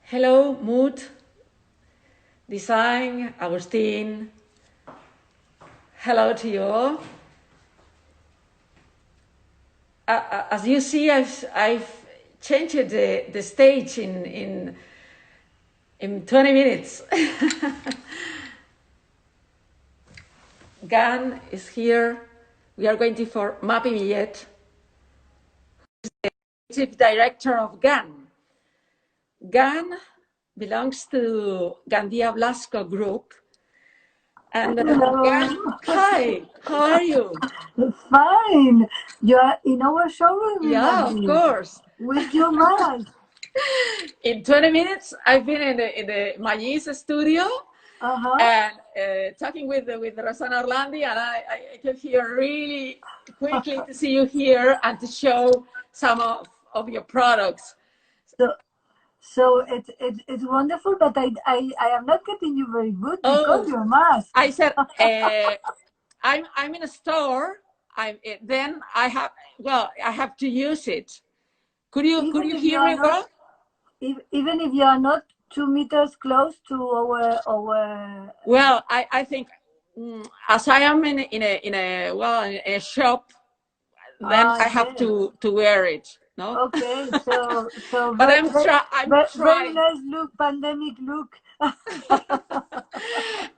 Hello, Mood, Design, Agustin. Hello to you all. As you see, I've changed the stage in 20 minutes. GAN is here. We are waiting for Mapi Millet, creative director of GAN. GAN belongs to Gandia Blasco Group. And GAN, hi, how are you? Fine. You are in our showroom in Yeah, Madrid. of course. With your mask. In 20 minutes, I've been in the Magis studio and talking with Rosanna Orlandi, and I came here really quickly to see you here and to show some of your products. So it's wonderful, but I am not getting you very good because your mask. I said I'm in a store. Then I have to use it. Could you hear me well? Even if you are not 2 meters close to our. Well, I think as I am in a shop, then I have to wear it. No. Okay, so But I'm very trying. nice look, pandemic look.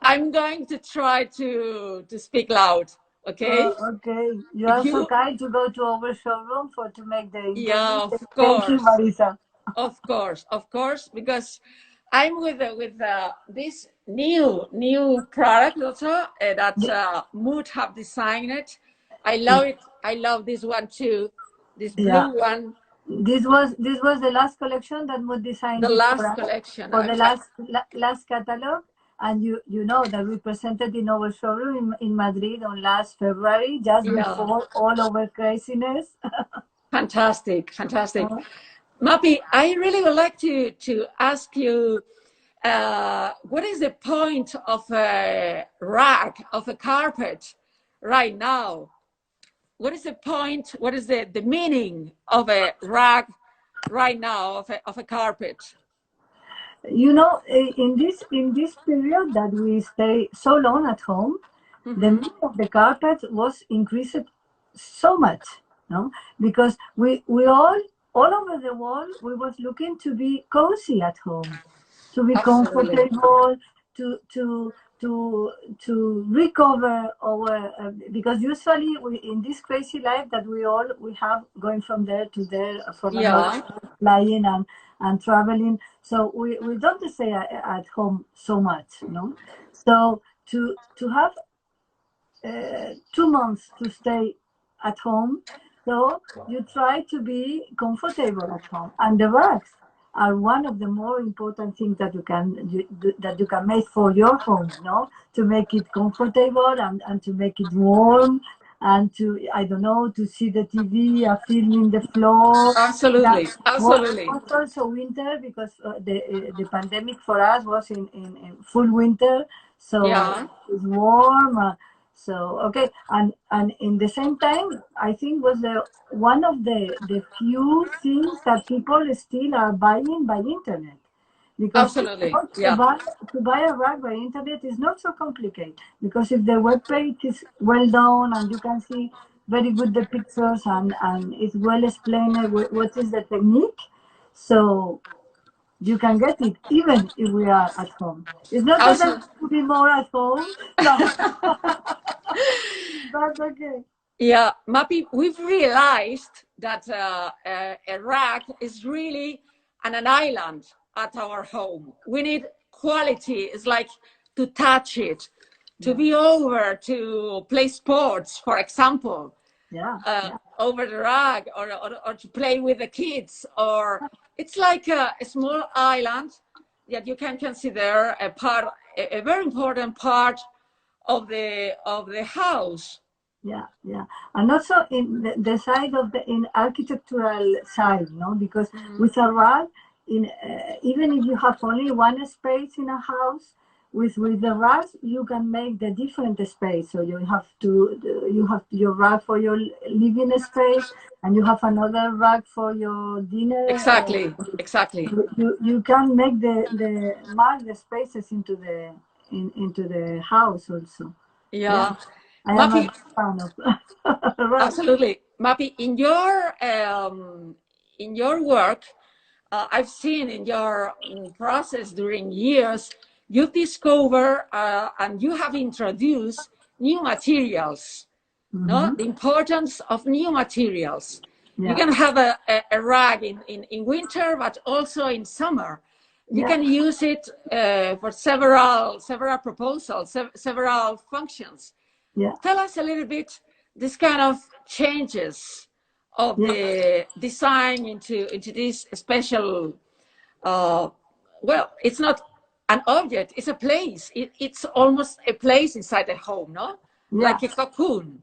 I'm going to try to speak loud. Okay. Okay, you are so kind to go to our showroom to make the interview. Yeah, of Thank you, course. Marisa. Of course, because I'm with this new product also that Mood have designed it. I love it. I love this one too. This blue one. This was the last collection that Mood designed The it last collection. for the last catalog, and you know that we presented in our showroom in Madrid on last February, just before all our craziness. Fantastic. Mapi, I really would like to ask you, what is the point of a rug, of a carpet right now? What is the point? What is the meaning of a rug right now, of a carpet? You know, in this period that we stay so long at home, the meaning of the carpet was increased so much, no? Because we all over the world, we was looking to be cozy at home, to be comfortable, to recover our because usually in this crazy life that we have, going from there to there, from another, flying and traveling, so we don't stay at home so much, no? So to have 2 months to stay at home, so you try to be comfortable at home, and the rugs are one of the more important things that you can make for your home, no? To make it comfortable and to make it warm, and to, I don't know, to see the TV, feeling the floor. Absolutely. Was also winter, because the pandemic for us was in full winter, so it's warm. So okay, and in the same time, I think was one of the few things that people still are buying by internet, because to buy a rug by internet is not so complicated, because if the web page is well done and you can see very good the pictures, and it's well explained what is the technique, so you can get it even if we are at home. It's not better to be more at home, but okay. Yeah, Mapi, we've realized that a rug is really an island at our home. We need quality. It's like to touch it, to be over, to play sports, for example, over the rug, or to play with the kids. Or it's like a small island that you can consider a very important part of the house. Yeah, and also in the side of in architectural side, no, because with a rug, even if you have only one space in a house, with the rugs, you can make the different space. So you have your rug for your living space, and you have another rug for your dinner. Exactly. You can make the mark the spaces into the house also. Yeah. I am Mapi, a fan of rugs. absolutely. Mapi, in your work, I've seen in your process during years, you've discovered and you have introduced new materials. No, the importance of new materials. You can have a rug in winter, but also in summer. You can use it for several proposals, several functions. Tell us a little bit this kind of changes of the design into this special. Well, it's not an object; it's a place. It's almost a place inside the home, no? Like a cocoon.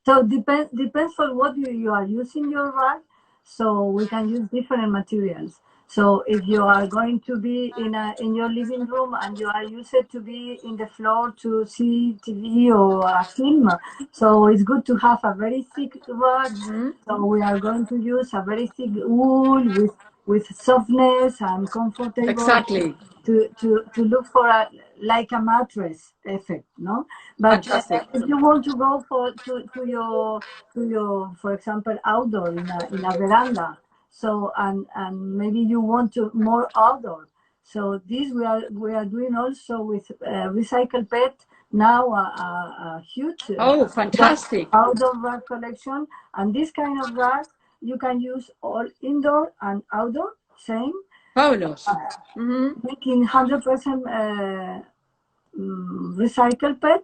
So depends on what you are using your rug. So we can use different materials. So if you are going to be in your living room and you are used to be in the floor to see TV or a film, so it's good to have a very thick rug. So we are going to use a very thick wool with softness and comfortable. Exactly. To look for like a mattress effect, no? But if you want to go to your for example outdoor in a veranda, so and maybe you want to more outdoor, so this we are doing also with recycle pet now a huge fantastic outdoor rug collection, and this kind of rug you can use all indoor and outdoor same. Fabulous. Making 100% recycle pet,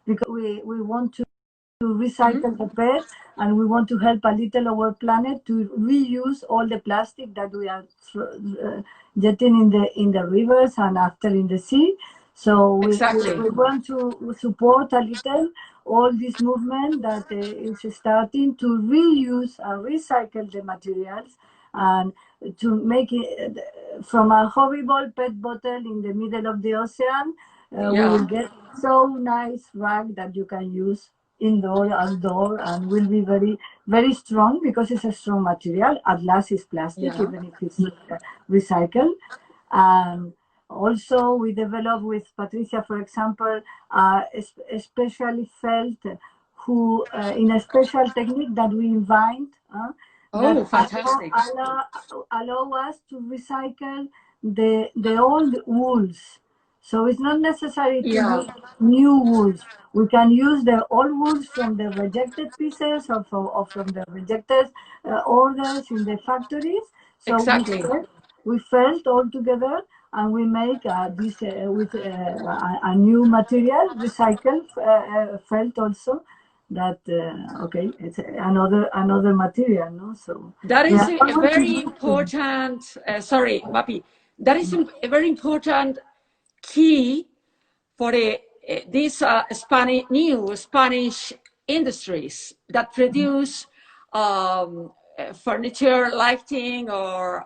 because we want to recycle the pet, and we want to help a little our planet to reuse all the plastic that we are jetting in the rivers and after in the sea. So we want to support a little all this movement that is starting to reuse and recycle the materials, and to make it from a horrible pet bottle in the middle of the ocean. We will get so nice rug that you can use indoor, outdoor, and will be very, very strong because it's a strong material. At last, it's plastic, even if it's recycled. And also, we develop with Patricia, for example, especially felt who in a special technique that we invent. Fantastic. Allow us to recycle the old wools. So it's not necessary to use new wools. We can use the old wools from the rejected pieces or from the rejected orders in the factories. So we felt all together, and we make this with a new material, recycled felt also. That it's another material, no? So that is a very important. Sorry, Mapi. That is a very important key for these new Spanish industries that produce furniture, lighting, or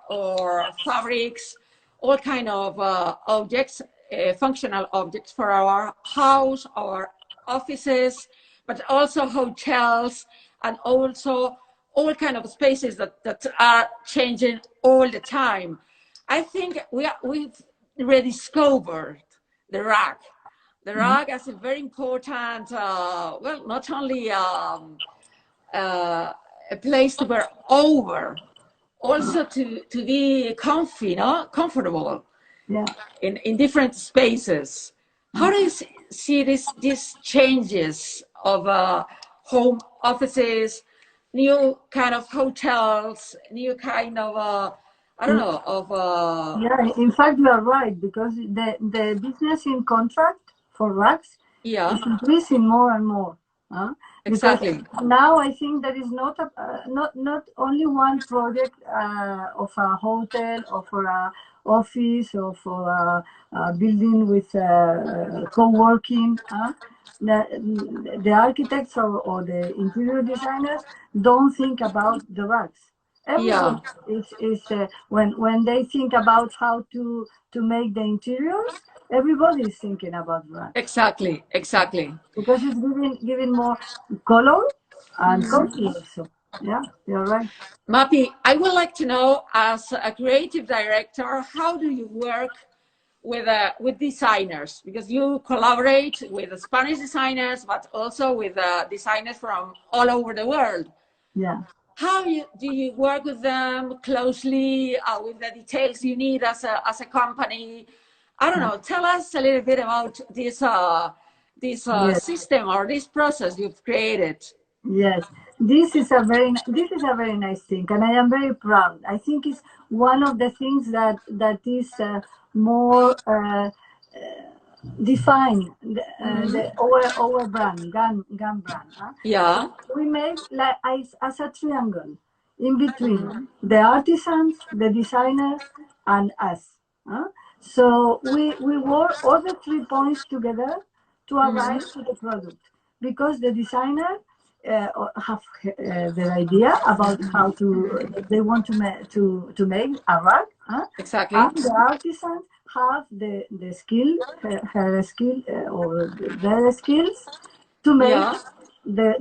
fabrics, all kind of objects, functional objects for our house, our offices, but also hotels, and also all kind of spaces that are changing all the time. I think we've rediscovered the rug. The rug as a very important, well, not only a place to wear over, also to be comfy, no? Comfortable in different spaces. How do you see these changes of home offices, new kind of hotels, new kind of I don't know of in fact you are right, because the business in contract for rugs is increasing more and more. Because now I think there is not only one project of a hotel or for a office or for a building with co-working. The architects or the interior designers don't think about the rugs. Everyone is when they think about how to make the interiors, everybody is thinking about racks. Exactly, exactly. Because it's giving more color and cozy also. Yeah, you're right. Mapi, I would like to know, as a creative director, how do you work with designers? Because you collaborate with Spanish designers, but also with designers from all over the world. Yeah. How do you work with them closely, with the details you need as a company? I don't know. Tell us a little bit about this Yes. system or this process you've created. Yes. This is a very nice thing, and I am very proud. I think it's one of the things that is more define our brand, GAN brand. Huh? Yeah. We make like as a triangle in between the artisans, the designers, and us. Huh? So we work all the 3 points together to arrive to the product, because the designer have their idea about how to they want to make a rug, huh? Exactly. And the artisans have the skill, her skill or their skills to make Yeah.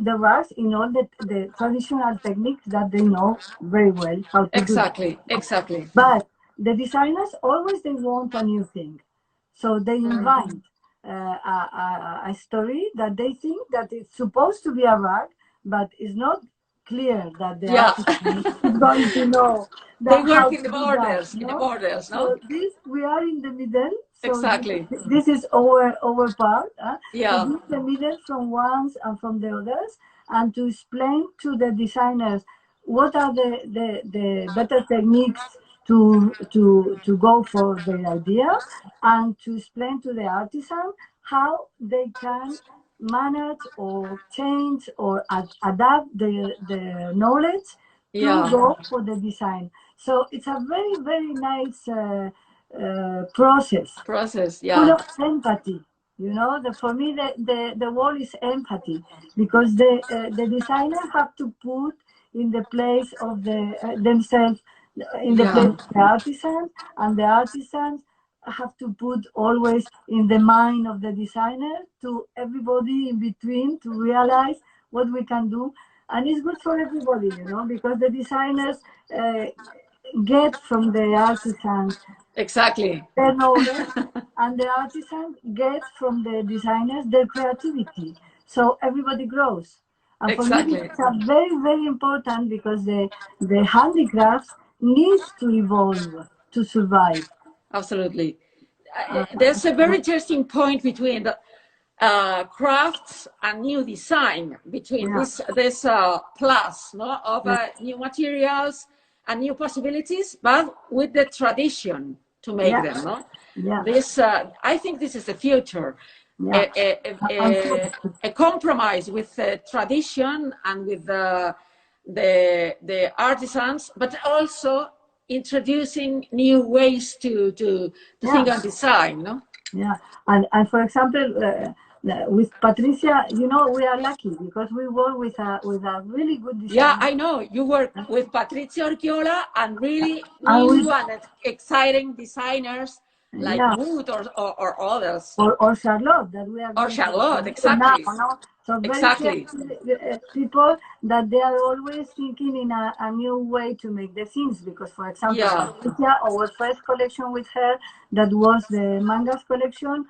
the rugs in all the traditional techniques that they know very well how to do. Exactly. Exactly. But the designers always they want a new thing, so they invite a story that they think that it's supposed to be a rug, but it's not clear that the Yeah. artist is going to know They that how work to in the do that. borders, No, no? so this we are in the middle. So Exactly. this is our part. To Yeah. be the middle from ones and from the others, and to explain to the designers what are the better techniques to go for their idea, and to explain to the artisan how they can manage or change or adapt their knowledge to Yeah. go for the design. So it's a very, very nice process, Process. full Yeah. of empathy. For me, the word is empathy, because the designer have to put in the place of themselves, in the place Yeah. of the artisan, and the artisans have to put always in the mind of the designer, to everybody in between, to realize what we can do. And it's good for everybody, because the designers uh, get from the artisans Exactly. their knowledge, and the artisans get from the designers their creativity. So everybody grows. And for me, Exactly. it's a very, very important, because the handicrafts needs to evolve to survive. Absolutely. Uh, There's a very interesting point between the crafts and new design, between yeah, this plus, no, of yeah, new materials and new possibilities, but with the tradition to make yeah, them. No, yeah, this I think this is the future. yeah. A compromise with tradition and with the artisans, but also introducing new ways to Yeah, think and design. No. yeah. And for example, with Patricia, we are lucky, because we work with a really good Yeah, designer. I know. You work with Patrizia Orchiola and really And we, new and exciting designers like yeah, Wood or others. or Charlotte, that we are Or going to Charlotte, do now. exactly. No? So very Exactly. creative people, that they are always thinking in a new way to make the things. Because, for example, Yeah. Patricia, our first collection with her, that was the mangas collection.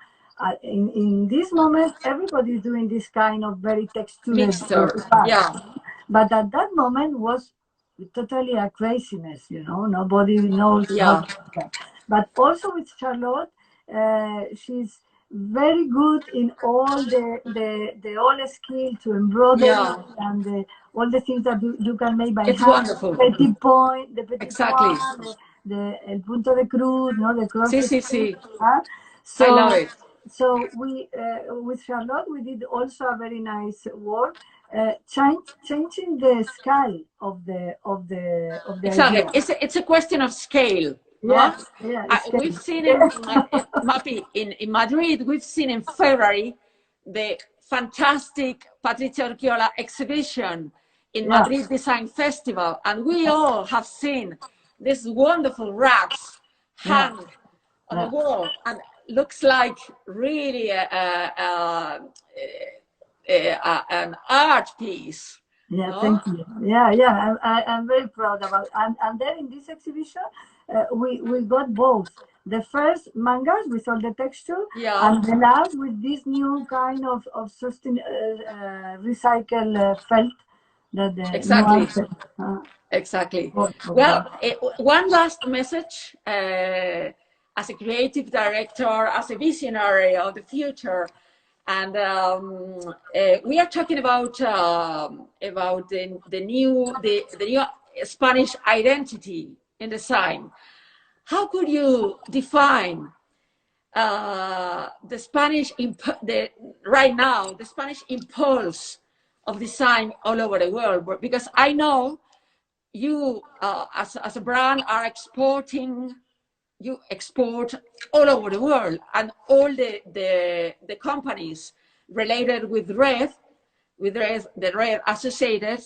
In this moment, everybody is doing this kind of very textured Mixture. bags. Yeah. But at that moment was totally a craziness, nobody knows how Yeah. to do that. But also with Charlotte, she's very good in all the all skill to embroidery, Yeah. and all the things that you can make by It's hand. wonderful. The petit Exactly. point, the el punto de cruz, no, the cross Sí, sí, stitch. sí. Huh? I love So, it. so we with Charlotte, we did also a very nice work, changing the scale of the Exactly. idea. It's a question of scale. No? Yes, yeah, it's We've scale. seen Mapi, in Madrid, we've seen in February the fantastic Patrizia Orchiola exhibition in Yeah, Madrid Design Festival, and we all have seen these wonderful racks yeah, hung on the yeah, wall. And looks like really an art piece. Yeah, No? thank you. Yeah. I'm very proud about it. And then in this exhibition, we got both. The first mangas with all the texture, and the last with this new kind of recycle felt that the Exactly. Exactly. Well, one last message as a creative director, as a visionary of the future, and we are talking about the new Spanish identity in design. How could you define the Spanish right now the Spanish impulse of design all over the world? Because I know you as a brand are exporting. You export all over the world, and all the companies related with the red associated,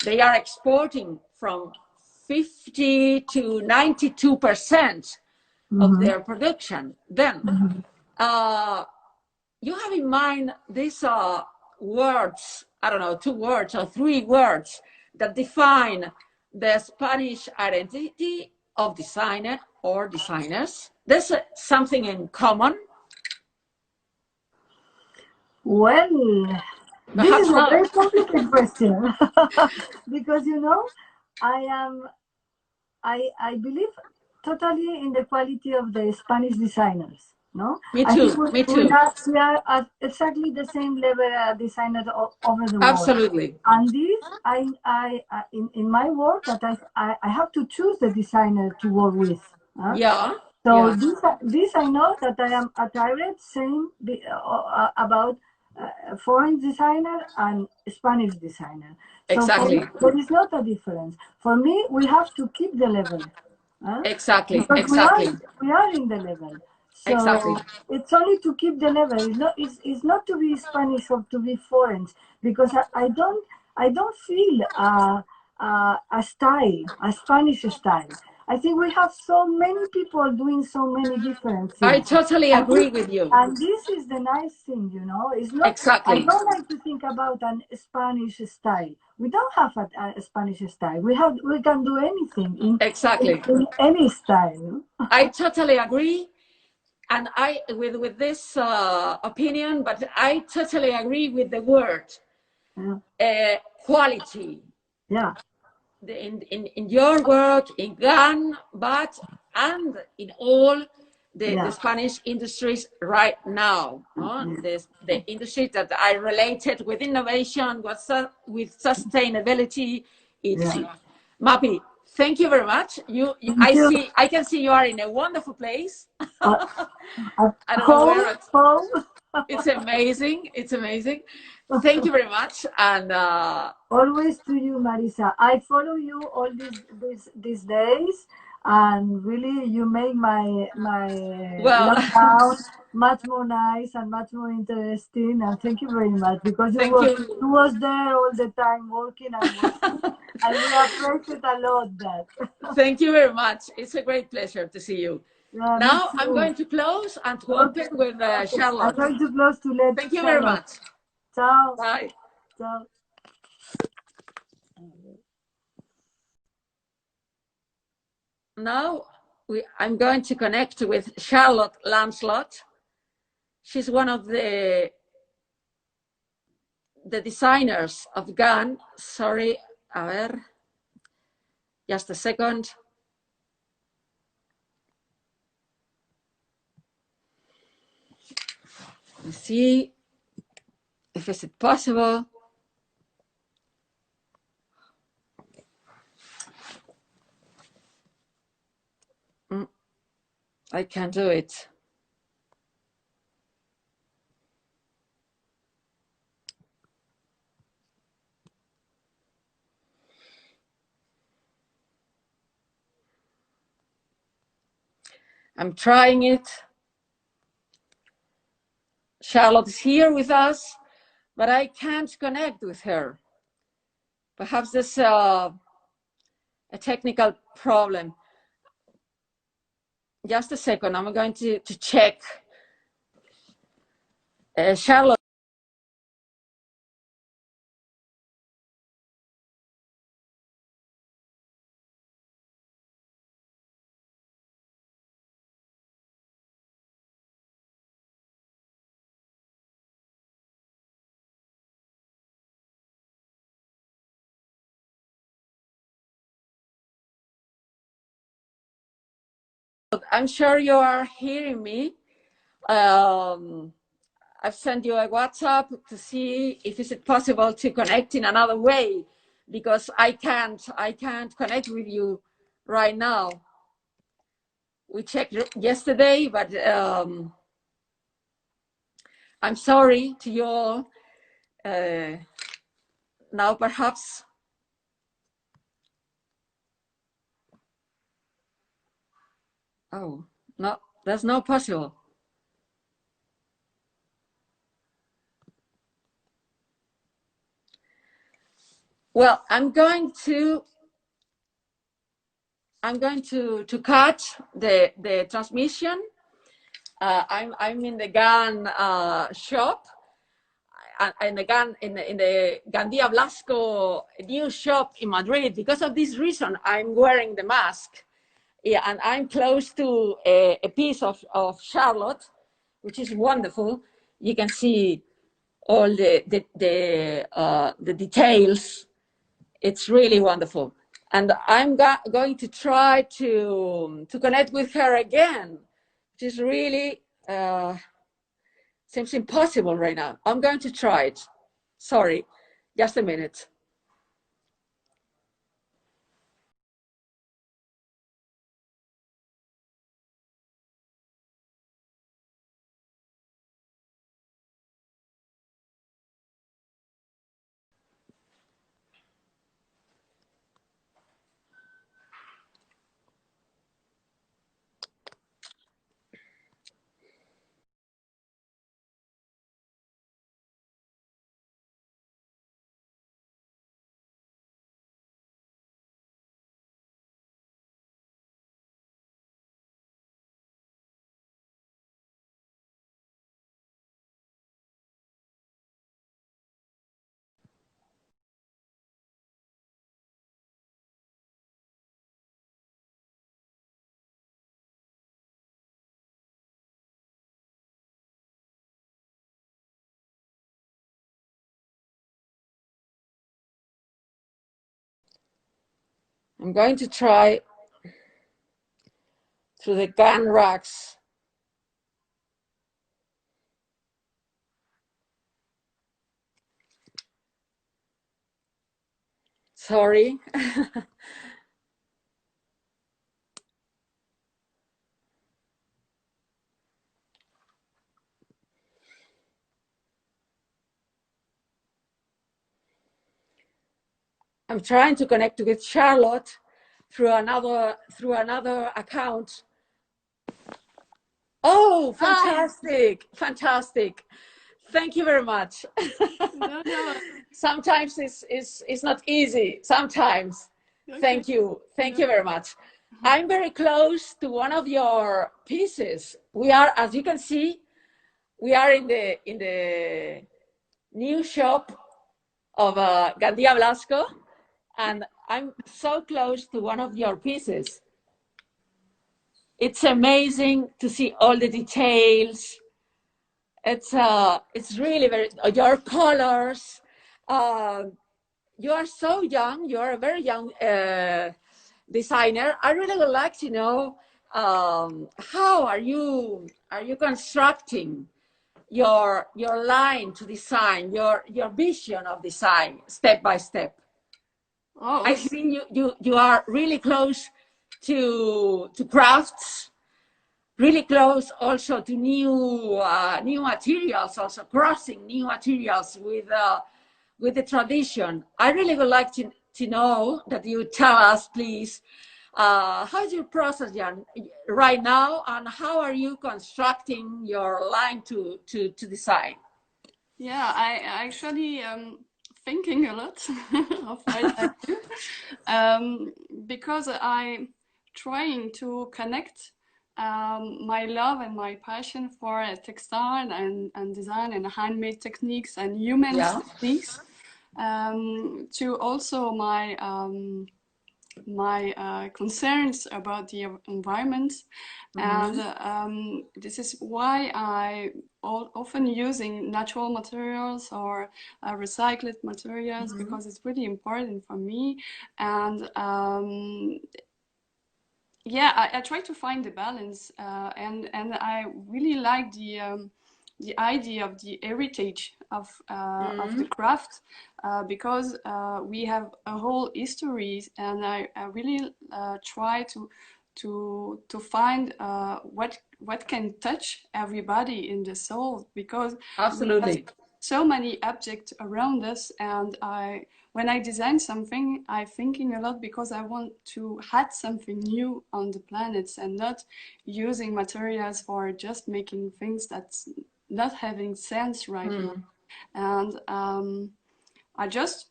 they are exporting from 50 to 92% of their production. Then you have in mind these words, I don't know, 2 words or 3 words that define the Spanish identity of designer or designers. There's something in common. Well, this is a very complicated question because I believe totally in the quality of the Spanish designers. No, Me I too. think Me too. we are at exactly the same level designers over the world. Absolutely. And this, in my work, that I have to choose the designer to work with. Yeah. So this I know that I am a direct same about foreign designer and Spanish designer. So exactly. There is not a difference. For me, we have to keep the level. Exactly. Because Exactly. we are in the level. So exactly. It's only to keep the level. It's not to be Spanish or to be foreign, because I don't feel a style, a Spanish style. I think we have so many people doing so many different things. I totally agree with you. And this is the nice thing, It's not. Exactly. I don't like to think about a Spanish style. We don't have a Spanish style. We can do anything in any style. I totally agree, and I with this opinion, but I totally agree with the word quality. Yeah. In your work, in GAN, and in all the Spanish industries right now. The industries that are related with innovation, with sustainability. It's Mapi. Thank you very much. I can see you are in a wonderful place. I don't know where it's amazing. It's amazing. Thank you very much, and always to you, Marisa. I follow you all these days, and really you make my lockdown much more nice and much more interesting. And thank you very much, because you was there all the time working and working, and we appreciate a lot that. Thank you very much. It's a great pleasure to see you. Now I'm going to close and to open with Charlotte. I'm going to close to let. Thank you very much. Ciao. Bye. Ciao. Now I'm going to connect with Charlotte Lancelot. She's one of the designers of GAN. Sorry, a ver, just a second. Let's see if it's possible. I can do it. I'm trying it. Charlotte is here with us, but I can't connect with her. Perhaps there's a technical problem. Just a second, I'm going to check Charlotte. I'm sure you are hearing me. I've sent you a WhatsApp to see if is it possible to connect in another way, because I can't connect with you right now. We checked yesterday, but I'm sorry to you all. Now perhaps. Oh, no, that's not possible. Well, I'm going to cut the transmission. I'm in the GAN shop, in the GAN in the Gandia Blasco new shop in Madrid. Because of this reason, I'm wearing the mask. Yeah, and I'm close to a piece of Charlotte, which is wonderful. You can see all the details. It's really wonderful. And I'm going to try to connect with her again, which is really seems impossible right now. I'm going to try it. Sorry, just a minute. I'm going to try through the GAN racks. Sorry. I'm trying to connect with Charlotte through another account. Oh, fantastic. Hi. Fantastic. Thank you very much. No. Sometimes it's not easy. Sometimes. Okay. Thank you. Thank you very much. I'm very close to one of your pieces. We are, as you can see, we are in the new shop of Gandia Blasco, and I'm so close to one of your pieces. It's amazing to see all the details. It's really very, your colors. You are so young. You are a very young designer. I really would like to know how are you constructing your line to design, your vision of design step by step. Oh, I think you are really close to crafts, really close also to new materials, also crossing new materials with the tradition. I really would like to know that you tell us, please, how's your process, Jan, right now, and how are you constructing your line to design? Yeah, I actually thinking a lot of what I do, because I'm trying to connect my love and my passion for textile and design and handmade techniques and human techniques, to also my concerns about the environment. And this is why I often using natural materials or recycled materials, because it's really important for me. And yeah, I try to find the balance, and I really like the idea of the heritage of the craft, because we have a whole history, and I really try to find what can touch everybody in the soul, because absolutely so many objects around us, and when I design something, I'm thinking a lot because I want to add something new on the planets and not using materials for just making things that's not having sense right now. And I just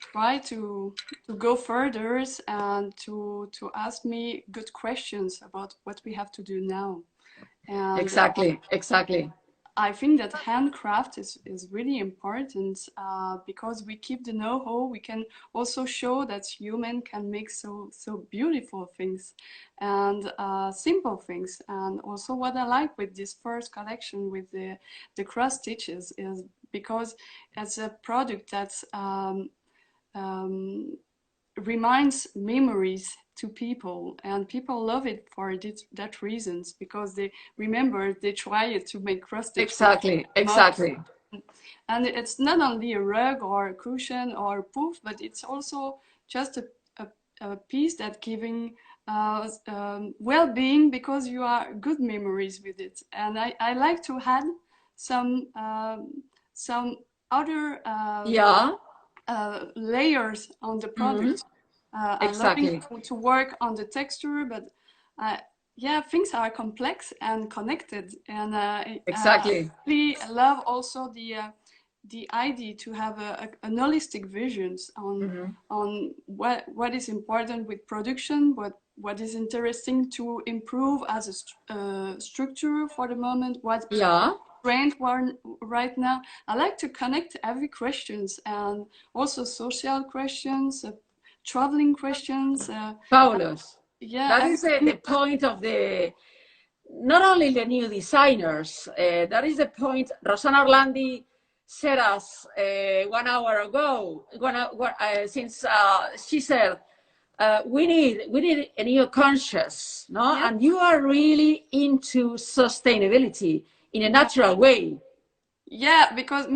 try to go further and to ask me good questions about what we have to do now. And exactly. I think that handcraft is really important, because we keep the know-how. We can also show that human can make so beautiful things and simple things. And also what I like with this first collection with the cross stitches is because it's a product that's reminds memories to people, and people love it for that reasons, because they remember they try it to make cross stitch. Exactly. And it's not only a rug or a cushion or a poof, but it's also just a piece that giving well-being, because you are good memories with it. And I like to add some other layers on the product. Exactly. I'm loving to work on the texture, but yeah, things are complex and connected, and exactly. I really love also the idea to have an holistic visions on what is important with production, what is interesting to improve as a structure for the moment, what trend right now. I like to connect every questions, and also social questions, traveling questions. Fabulous. Yeah, that is the point of the not only the new designers. That is the point. Rosanna Orlandi said us 1 hour ago. Since she said we need a new conscious, no? Yeah. And you are really into sustainability in a natural way. Yeah, because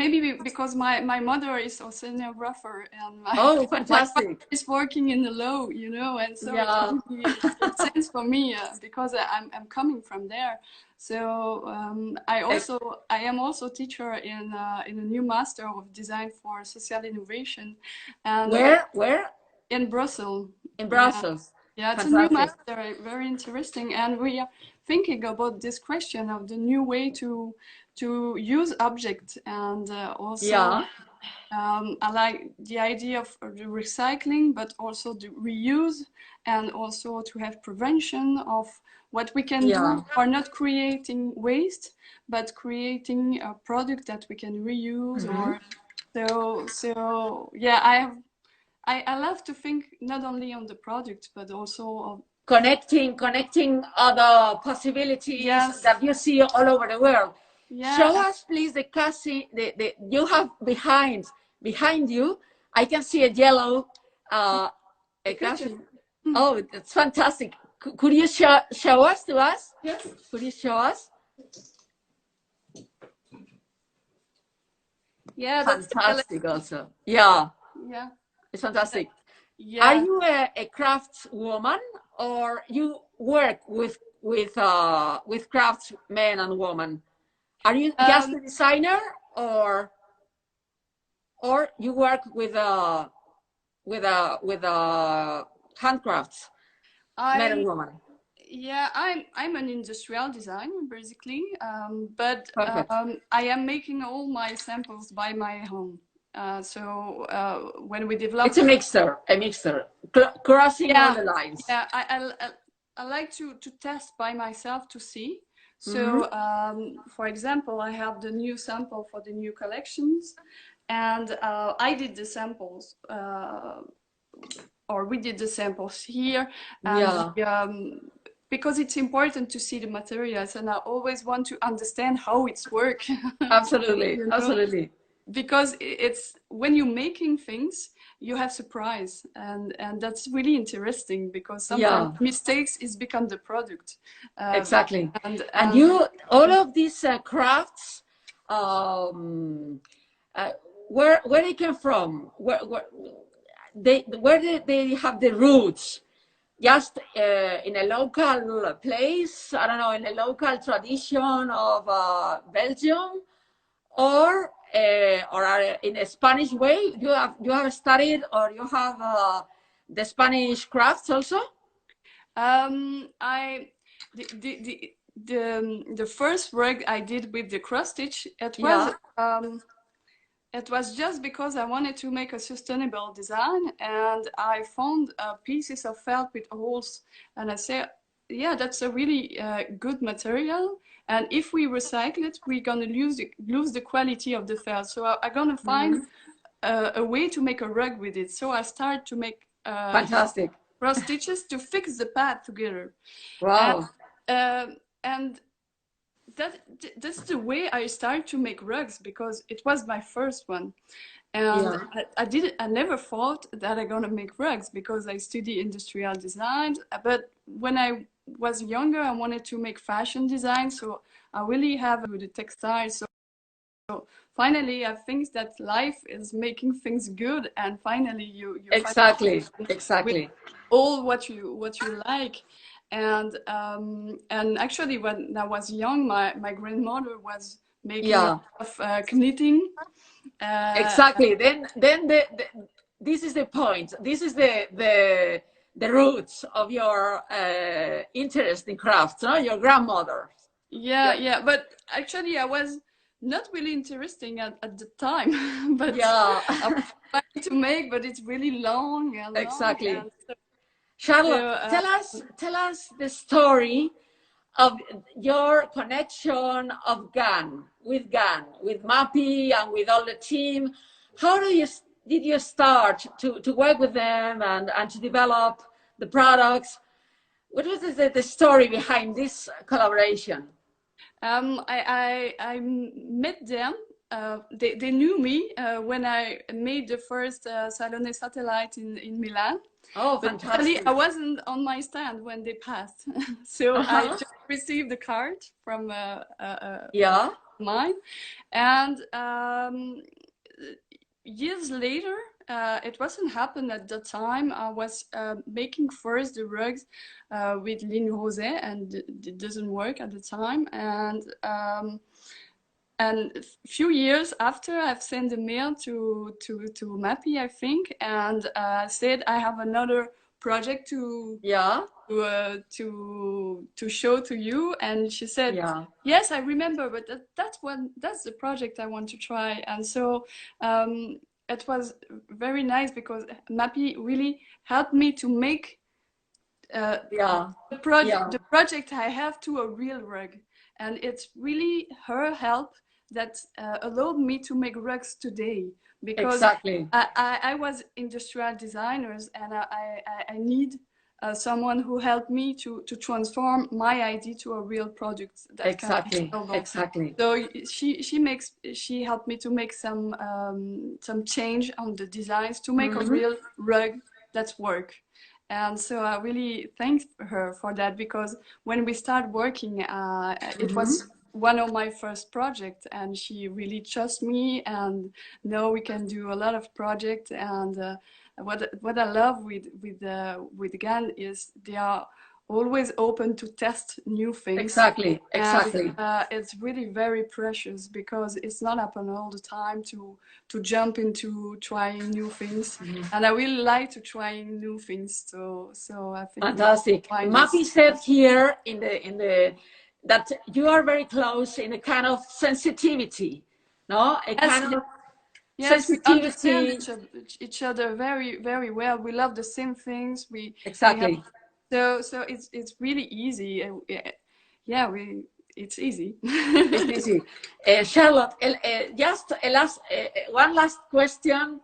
my mother is also a oceanographer, and oh, fantastic! my is working in the law, you know, and so it makes sense for me, because I'm coming from there. So I am also teacher in a new master of design for social innovation, and where in Brussels. In Brussels. Yeah, it's fantastic. A new master, very interesting, and we are thinking about this question of the new way to use objects, and also I like the idea of the recycling, but also the reuse, and also to have prevention of what we can do for not creating waste, but creating a product that we can reuse. Or so yeah, I love to think not only on the product, but also of connecting other possibilities that you see all over the world. Show us, please, the casting. The you have behind you. I can see a yellow a casting. Oh, it's fantastic. Could you show us to us? Yes. Could you show us? Yeah, that's fantastic. Also, yeah. It's fantastic. Yeah. Are you a craft woman, or you work with craftsmen and women? Are you just a designer, or you work with handcrafts, men and women? Yeah, I'm an industrial designer basically, but I am making all my samples by my own. So when we develop, it's a mixer, crossing all the lines. Yeah, like to test by myself to see. So, for example, I have the new sample for the new collections, and I did the samples, or we did the samples here, and because it's important to see the materials, and I always want to understand how it's work. Absolutely, You know? absolutely. Because it's when you're making things, you have surprise, and that's really interesting, because sometimes mistakes is become the product. Exactly. And you, all of these crafts, where they came from? Where did they have the roots? Just in a local place, I don't know, in a local tradition of Belgium, or in a Spanish way? You have studied, or you have the Spanish crafts also? The first work I did with the cross stitch, it was just because I wanted to make a sustainable design, and I found pieces of felt with holes, and I said, yeah, that's a really good material, and if we recycle it, we're gonna lose the quality of the felt. So I'm gonna find a way to make a rug with it. So I started to make fantastic cross stitches to fix the pad together. Wow. And that's the way I started to make rugs, because it was my first one, and I never thought that I'm gonna make rugs, because I study industrial design. But when I was younger, I wanted to make fashion design, so I really have with the textiles. So finally, I think that life is making things good, and finally you exactly with all what you like. And actually, when I was young, my grandmother was making a lot of knitting. Exactly. Then this is the point. This is the roots of your interest in crafts, no? Your grandmother. Yeah. But actually, I was not really interesting at the time. But I was trying to make, but it's really long and exactly. long. And Charlotte, tell us the story of your connection of GAN, with Mapi, and with all the team. How did you start to work with them and to develop the products? What was the story behind this collaboration? I met them. They knew me when I made the first Salone satellite in Milan. Oh, but fantastic. Actually, I wasn't on my stand when they passed. So I just received the card from mine. And years later, it wasn't happened at the time. I was making first the rugs with ligne rosé, and it doesn't work at the time. And a few years after, I've sent a mail to Mapi, I think, and said I have another project to show to you. And she said, yes, I remember, but that's the project I want to try. And so it was very nice, because Mapi really helped me to make the project I have to a real rug. And it's really her help that allowed me to make rugs today, because I was industrial designers, and I need someone who helped me to transform my idea to a real product that can be sold. So she helped me to make some change on the designs to make a real rug that's work. And so I really thank her for that, because when we started working, it was one of my first projects, and she really trusts me, and now we can do a lot of projects. And what I love with GAN is they are always open to test new things. Exactly. And it's really very precious, because it's not happen all the time to jump into trying new things. And I really like to try new things. So I think fantastic. Mapi said here in the that you are very close in a kind of sensitivity, no? A kind of sensitivity. We understand each other very, very well. We love the same things. We have So it's really easy. Yeah, it's easy. It's easy. Charlotte, just one last question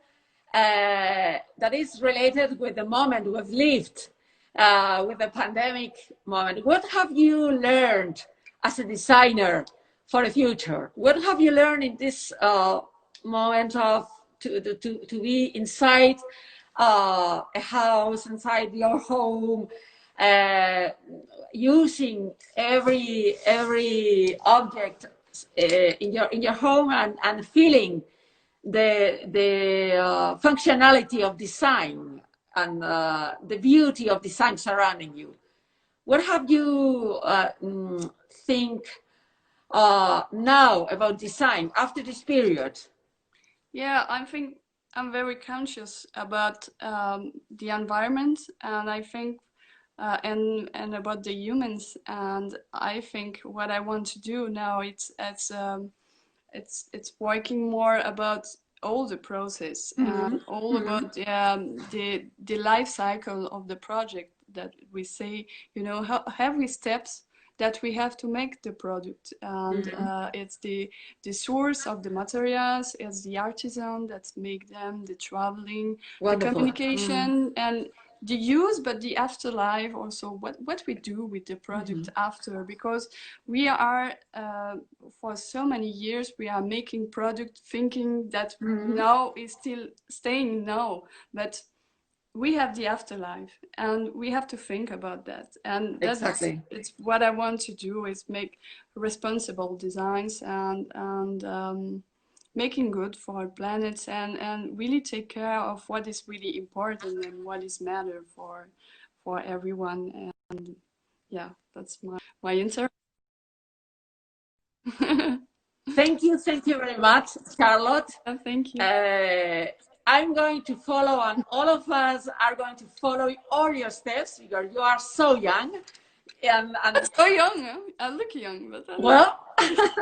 that is related with the moment we've lived, with the pandemic moment. What have you learned as a designer for the future? What have you learned in this moment of to be inside a house, inside your home, using every object in your home and feeling the functionality of design and the beauty of design surrounding you? What have you think now about design after this period? Yeah, I think I'm very conscious about the environment, and I think and about the humans. And I think what I want to do now, it's working more about all the process and all about the life cycle of the project, that we say, you know, how every steps that we have to make the product, and it's the source of the materials, it's the artisan that make them, the traveling, the communication, and the use, but the afterlife also, what we do with the product after, because we are for so many years we are making product thinking that now is still staying now, but we have the afterlife and we have to think about that. And that's exactly, it's what I want to do, is make responsible designs and making good for our planets, and really take care of what is really important and what is matter for everyone. And yeah, that's my answer. Thank you very much, Charlotte. Thank you. I'm going to follow, and all of us are going to follow all your steps, because you are so young. And so young, huh? I look young, but well,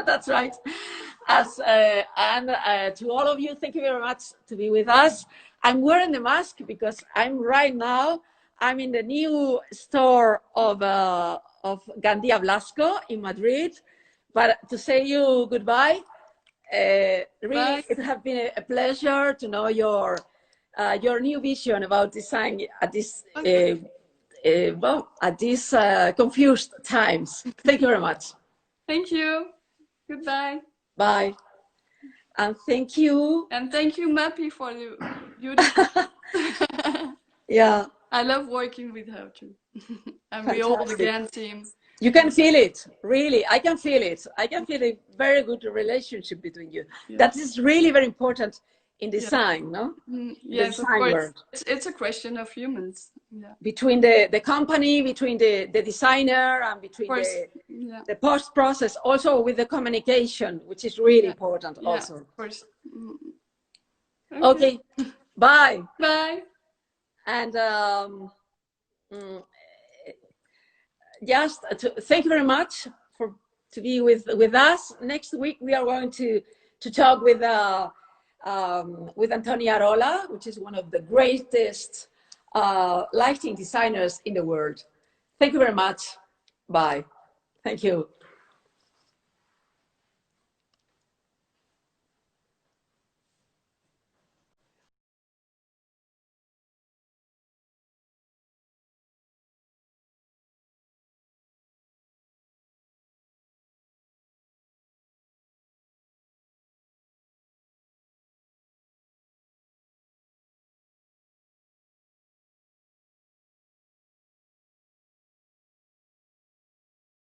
that's right. To all of you, thank you very much to be with us. I'm wearing the mask because I'm in the new store of Gandia Blasco in Madrid. But to say you goodbye, really, it has been a pleasure to know your new vision about design at this at these confused times. Thank you very much. Thank you. Goodbye. Bye. And thank you. And thank you, Mapi, for the beautiful. Yeah. I love working with her too. And we all the GAN team. You can feel it, really. I can feel it. I can feel a very good relationship between you. Yeah. That is really very important in design, no? Yes, of course. It's a question of humans. Yeah. Between the company, between the designer, and between the post process, also with the communication, which is really important also. Of course. Okay. Bye. Bye. And just thank you very much to be with us. Next week we are going to talk with Antonia Arola, which is one of the greatest lighting designers in the world. Thank you very much. Bye. Thank you.